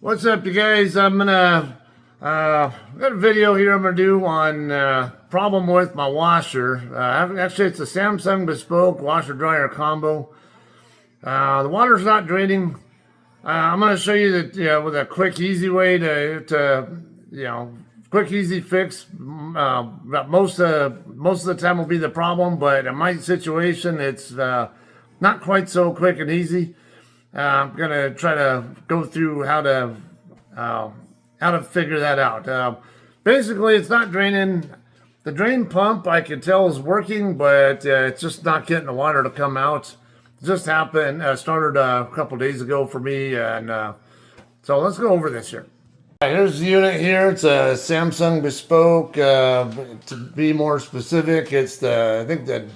What's up, you guys? I'm gonna got a video here I'm gonna do on problem with my washer. Actually, it's a Samsung Bespoke Washer Dryer combo. The water's not draining. I'm gonna show you that with a quick, easy way to quick, easy fix. Most of the time will be the problem, but in my situation, it's not quite so quick and easy. I'm gonna try to go through how to figure that out. Basically, it's not draining. The drain pump I can tell is working, but it's just not getting the water to come out. It just happened. Started a couple days ago for me, and so let's go over this here. All right, here's the unit here. It's a Samsung Bespoke. To be more specific, it's the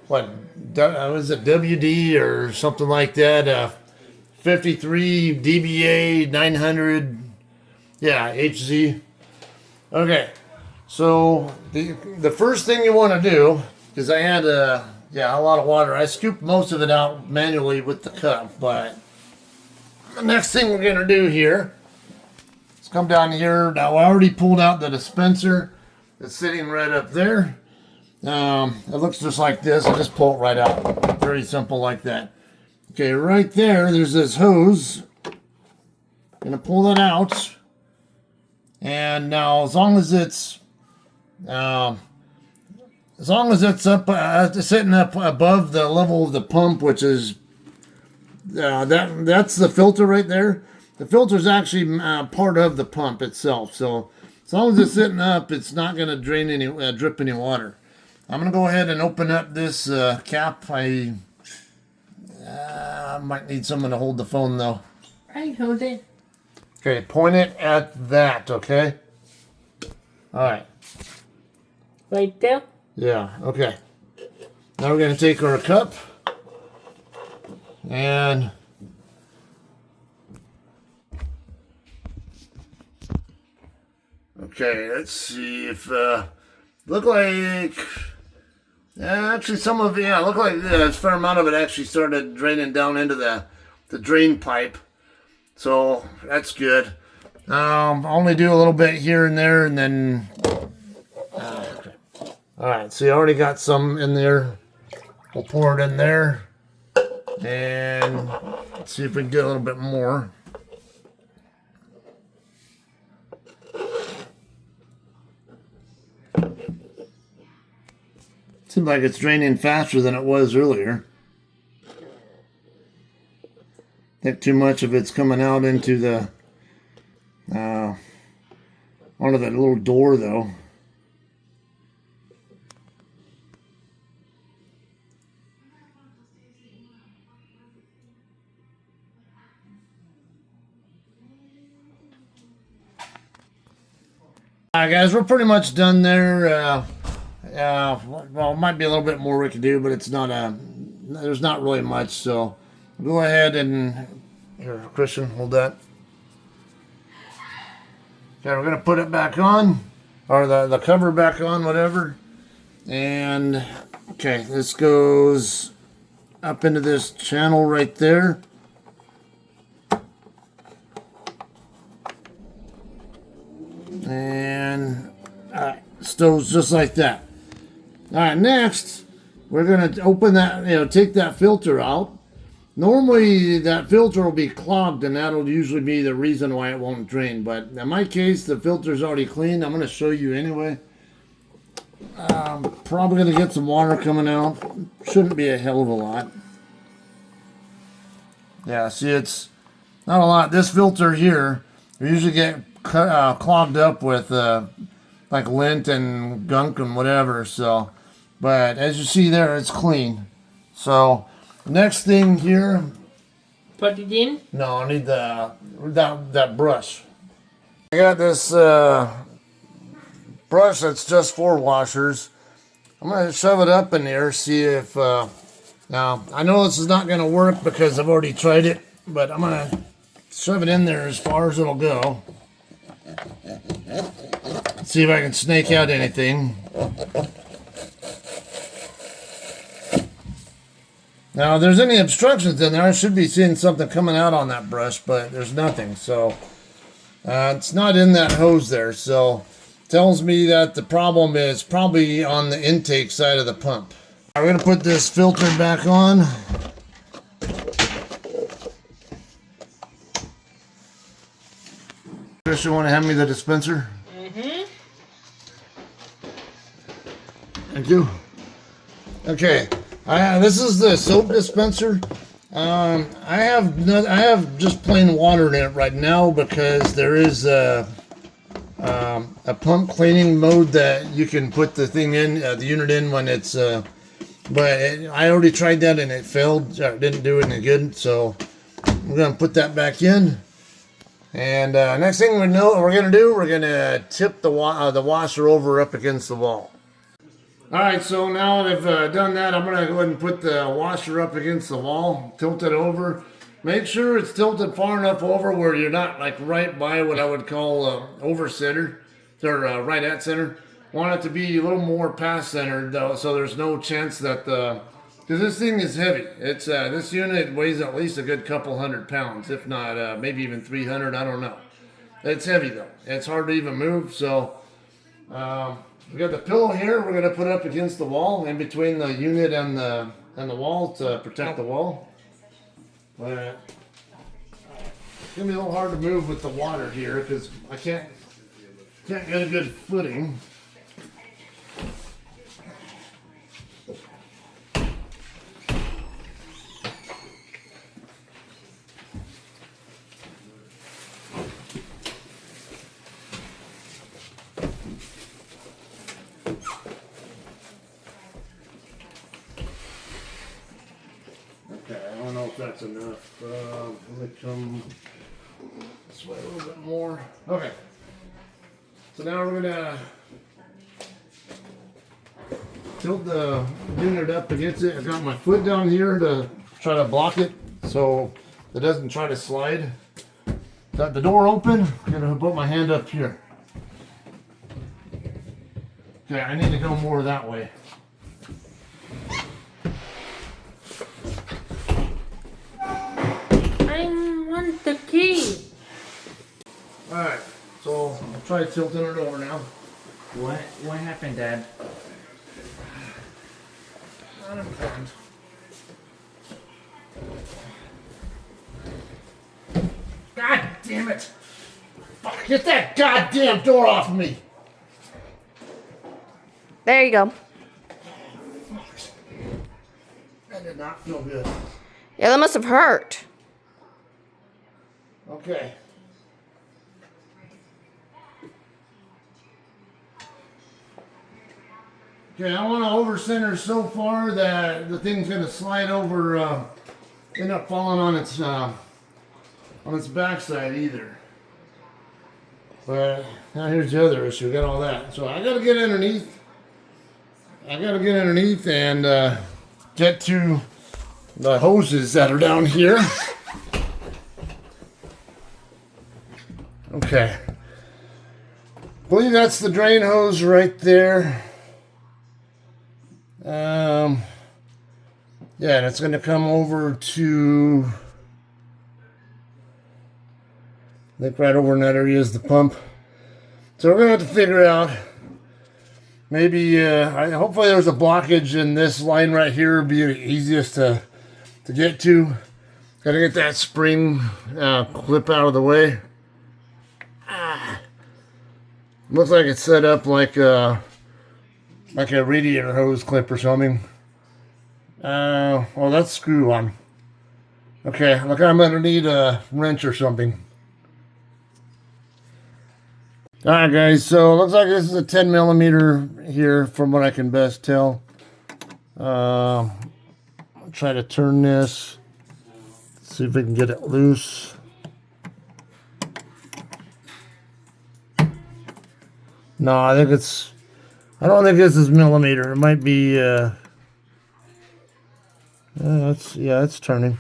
what was it, WD or something like that. 53 DBA 900, yeah, HZ. Okay, so the first thing you want to do, because I had a lot of water. I scooped most of it out manually with the cup, but the next thing we're gonna do here is come down here. Now I already pulled out the dispenser. It's sitting right up there. It looks just like this. I just pull it right out. Very simple like that. Okay, right there's this hose. Gonna pull it out, and now as long as it's up, sitting up above the level of the pump, which is that's the filter right there. The filter is actually part of the pump itself. So as long as it's sitting up, it's not gonna drain any drip any water. I'm gonna go ahead and open up this cap. I might need someone to hold the phone though. I hold it. Okay, point it at that, okay? Alright. Right there? Yeah, okay. Now we're going to take our cup and okay, let's see if look like actually some of it, look like a fair amount of it actually started draining down into the drain pipe. So that's good. Only do a little bit here and there, and then okay. All right, so you already got some in there. We'll pour it in there and let's see if we can get a little bit more. Seems like it's draining faster than it was earlier. I think too much of it's coming out into the onto that little door though. Alright guys, we're pretty much done there. Well, it might be a little bit more we can do, but it's not there's not really much, so go ahead and here, Christian, hold that. Okay, we're gonna put it back on, or the cover back on, whatever. And okay, this goes up into this channel right there. And stoves just like that. All right, next we're gonna open that, take that filter out. Normally that filter will be clogged, and that'll usually be the reason why it won't drain. But in my case, the filter's already clean. I'm gonna show you anyway. Probably gonna get some water coming out. Shouldn't be a hell of a lot. Yeah, see, it's not a lot. This filter here, we usually get clogged up with like lint and gunk and whatever. So, but as you see there, it's clean. So next thing here. Put it in? No, I need that brush. I got this brush that's just for washers. I'm gonna shove it up in there, see if now I know this is not gonna work because I've already tried it, but I'm gonna shove it in there as far as it'll go. See if I can snake out anything. Now, if there's any obstructions in there, I should be seeing something coming out on that brush, but there's nothing. So It's not in that hose there, so tells me that the problem is probably on the intake side of the pump. We're going to put this filter back on. Chris, you want to hand me the dispenser? Mm-hmm. Thank you. Okay, this is the soap dispenser. I have just plain water in it right now because there is a pump cleaning mode that you can put the thing in, the unit in when it's. I already tried that and it failed. Didn't do it any good. So we're gonna put that back in. And next thing we know, what we're gonna do, we're gonna tip the washer over up against the wall. All right, so now that I've done that, I'm gonna go ahead and put the washer up against the wall, tilt it over. Make sure it's tilted far enough over where you're not like right by what I would call over center, or right at center. Want it to be a little more past center though, so there's no chance that because this thing is heavy. It's this unit weighs at least a good couple 100 pounds, if not maybe even 300. I don't know. It's heavy though. It's hard to even move. So we got the pillow here. We're gonna put up against the wall, in between the unit and the wall to protect the wall. But it's gonna be a little hard to move with the water here because I can't get a good footing. Okay, I don't know if that's enough. Let me come this way a little bit more. Okay. So now we're gonna tilt the unit up against it. I've got my foot down here to try to block it so it doesn't try to slide. Got the door open. I'm gonna put my hand up here. Okay, I need to go more that way. I want the key. Alright, so I'll try tilting it over now. What happened, Dad? Not important. God damn it! Fuck, get that goddamn door off of me! There you go. That did not feel good. Yeah, that must have hurt. Okay. Okay, I want to over center so far that the thing's going to slide over, end up falling on its backside either. But now here's the other issue. We got all that. So I got to get underneath. And get to the hoses that are down here. Okay. I believe that's the drain hose right there. Yeah, and it's going to come over to, I think right over in that area is the pump. So we're going to have to figure out, maybe, hopefully there's a blockage in this line right here. It'll be the easiest to get to. Got to get that spring clip out of the way. Looks like it's set up like a radiator hose clip or something. Well, that's screw on. Okay, look, I'm gonna need a wrench or something. Alright guys, so it looks like this is a 10 millimeter here from what I can best tell. I'll try to turn this, see if we can get it loose. No, I don't think this is millimeter. It might be, it's turning.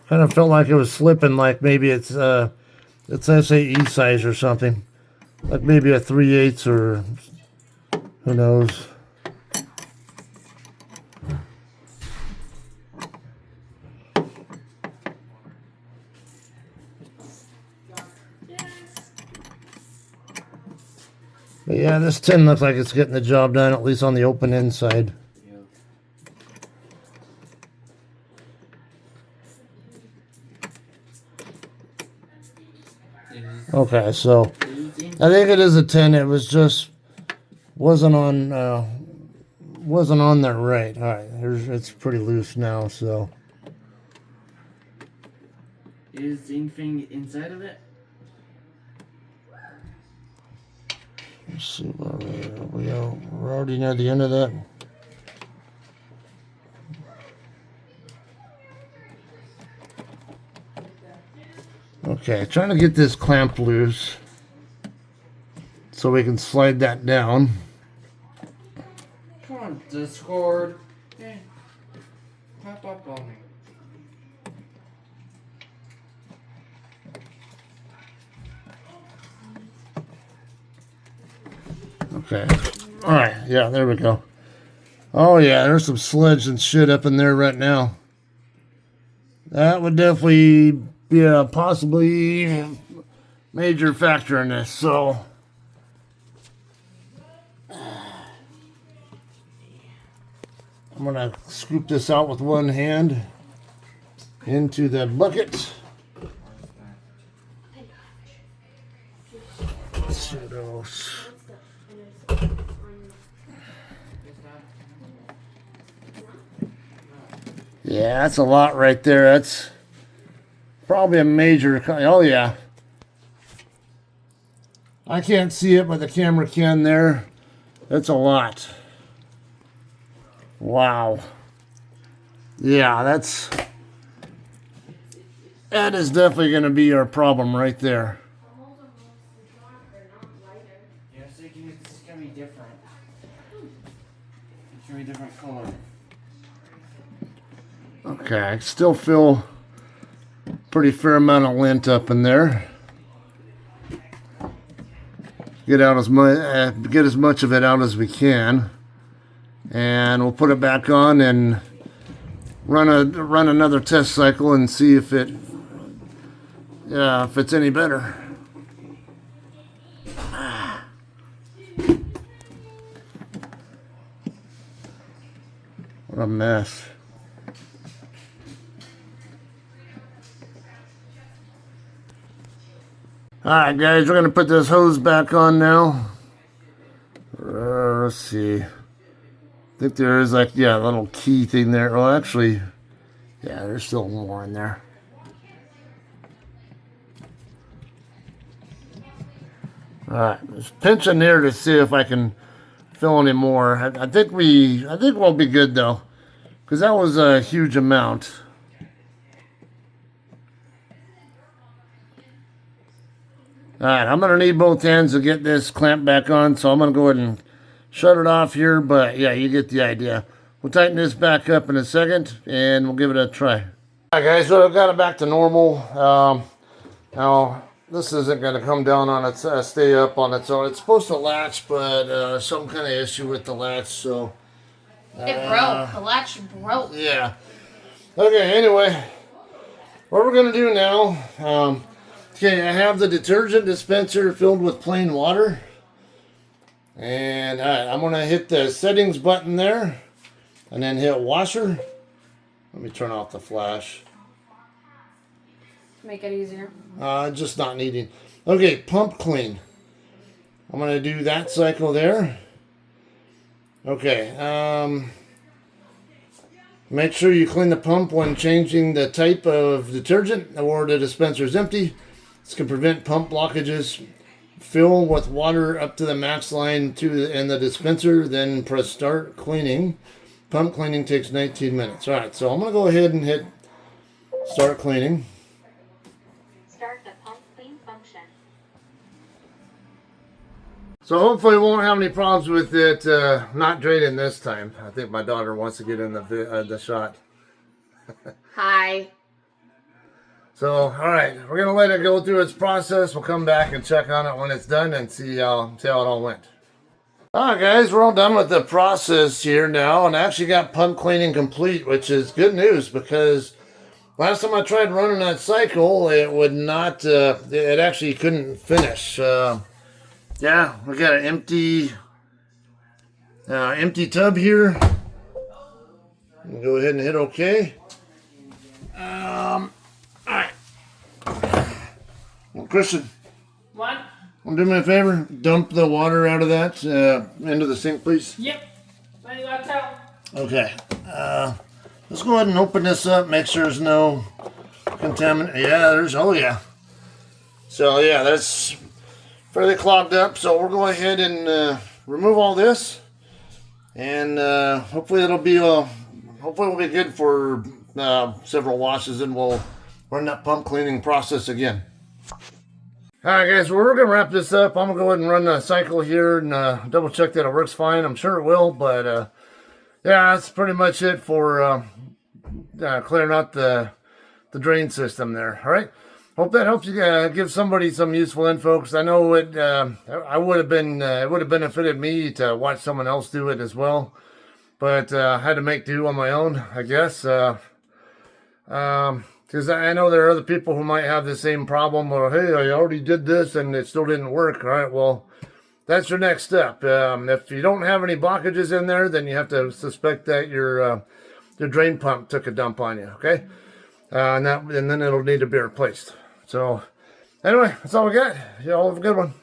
Kind of felt like it was slipping, like maybe it's SAE size or something. Like maybe a 3/8 or who knows. But yeah, this tin looks like it's getting the job done, at least on the open inside. Okay, so I think it is a 10. It was just wasn't on there right. All right, it's pretty loose now. So Is anything inside of it? let's see where we're already near the end of that. Okay, trying to get this clamp loose so we can slide that down. Come on, Discord. Hey, pop up on me. Okay. All right. Yeah, there we go. Oh, yeah, there's some sludge and shit up in there right now. That would definitely be a possibly major factor in this. So, I'm going to scoop this out with one hand into the bucket. Let's see what else. Yeah, that's a lot right there. That's probably a major. Oh, yeah. I can't see it, but the camera can there. That's a lot. Wow. Yeah, that is definitely going to be our problem right there. Yeah, so it's gonna be different. It's gonna be a different color. Okay, I still feel pretty fair amount of lint up in there. Get as much of it out as we can, and we'll put it back on and run another test cycle and see if it's any better. What a mess. Alright guys, we're going to put this hose back on now. Let's see. I think there is a little key thing there. Well, actually, yeah, there's still more in there. Alright, just pinching there to see if I can fill any more. I think we'll be good though, because that was a huge amount. Alright, I'm going to need both hands to get this clamp back on, so I'm going to go ahead and shut it off here, but yeah, you get the idea. We'll tighten this back up in a second, and we'll give it a try. Alright guys, so I've got it back to normal. Now, this isn't going to come down on its, stay up on its own. It's supposed to latch, but some kind of issue with the latch, so... It broke. The latch broke. Yeah. Okay, anyway, what we're going to do now... okay, I have the detergent dispenser filled with plain water. And I'm going to hit the settings button there. And then hit washer. Let me turn off the flash. Make it easier. Just not needing. Okay, pump clean. I'm going to do that cycle there. Okay. Make sure you clean the pump when changing the type of detergent or the dispenser is empty. This can prevent pump blockages. Fill with water up to the max line in the dispenser, then press start cleaning. Pump cleaning takes 19 minutes. Alright, so I'm going to go ahead and hit start cleaning. Start the pump clean function. So hopefully we won't have any problems with it not draining this time. I think my daughter wants to get in the shot. Hi. So, alright, we're going to let it go through its process. We'll come back and check on it when it's done and see how it all went. Alright guys, we're all done with the process here now, and I actually got pump cleaning complete, which is good news because last time I tried running that cycle, it would not, it actually couldn't finish. yeah, we got an empty tub here. Go ahead and hit OK. All right. Well, Christian, What? do me a favor. Dump the water out of that into the sink, please. Yep. What do you want to tell? Okay. Let's go ahead and open this up. Make sure there's no contaminant. Yeah, there's. Oh yeah. So yeah, that's fairly clogged up. So we'll go ahead and remove all this, and hopefully it'll be hopefully it'll be good for several washes, and we'll run that pump cleaning process again. Alright guys, well, we're going to wrap this up. I'm going to go ahead and run the cycle here and double check that it works fine. I'm sure it will, but yeah, that's pretty much it for clearing out the drain system there. Alright, hope that helps you give somebody some useful info, because I know it would have benefited me to watch someone else do it as well, but I had to make do on my own, I guess. Because I know there are other people who might have the same problem, or hey, I already did this and it still didn't work. All right, well, that's your next step. If you don't have any blockages in there, then you have to suspect that your drain pump took a dump on you. Okay, and then it'll need to be replaced. So anyway, that's all we got. You all have a good one.